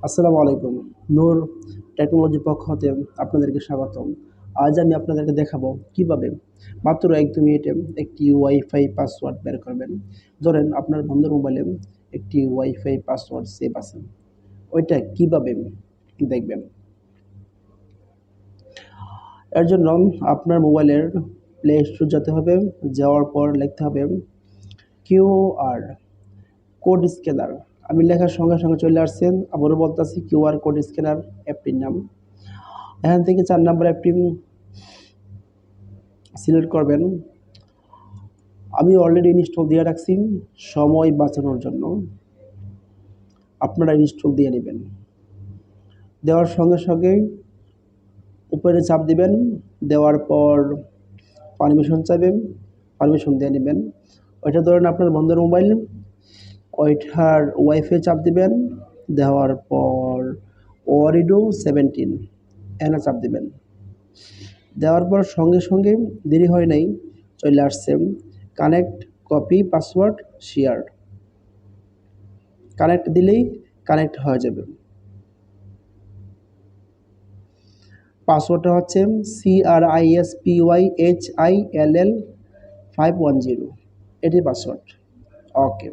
আসসালামু আলাইকুম। নূর টেকনোলজির পক্ষ হতে আপনাদেরকে স্বাগতম। আজ আমি আপনাদেরকে দেখাবো কিভাবে মাত্র ১-২ মিনিটে একটি ওয়াইফাই পাসওয়ার্ড বের করবেন। ধরেন আপনার বন্ধুর মোবাইলে একটি ওয়াইফাই পাসওয়ার্ড সেভ আছে। ওইটা কিভাবে দেখবেন? এর জন্য আপনার মোবাইলের প্লে স্টোর যেতে হবে। যাওয়ার পর লিখতে হবে কিউআর কোড স্ক্যানার। আমি লেখার সঙ্গে সঙ্গে চলে আসছেন। আবারও বলতেছি কিউআর কোড স্ক্যানার অ্যাপটির নাম। এখান থেকে ৪ নাম্বার অ্যাপটি সিলেক্ট করবেন। আমি অলরেডি ইনস্টল দিয়ে রাখছি সময় বাঁচানোর জন্য। আপনারা ইনস্টল দিয়ে নেবেন। দেওয়ার সঙ্গে সঙ্গেই উপরে চাপ দিবেন। দেওয়ার পর পারমিশন চাইবেন, পারমিশন দিয়ে নেবেন। ওইটা ধরেন আপনার বন্ধুর মোবাইল, ওইটার ওয়াইফাই চাপ দিবেন। দেওয়ার পর ওয়ারিডো 17 এখানে চাপ দিবেন। দেওয়ার পর সঙ্গে সঙ্গে দেরি হয় নাই, চলে আসছে connect copy password share. Connect দিলেই কানেক্ট হয়ে যাবে। পাসওয়ার্ডটা হচ্ছে CRISPYHILL 510, এটি পাসওয়ার্ড। ওকে।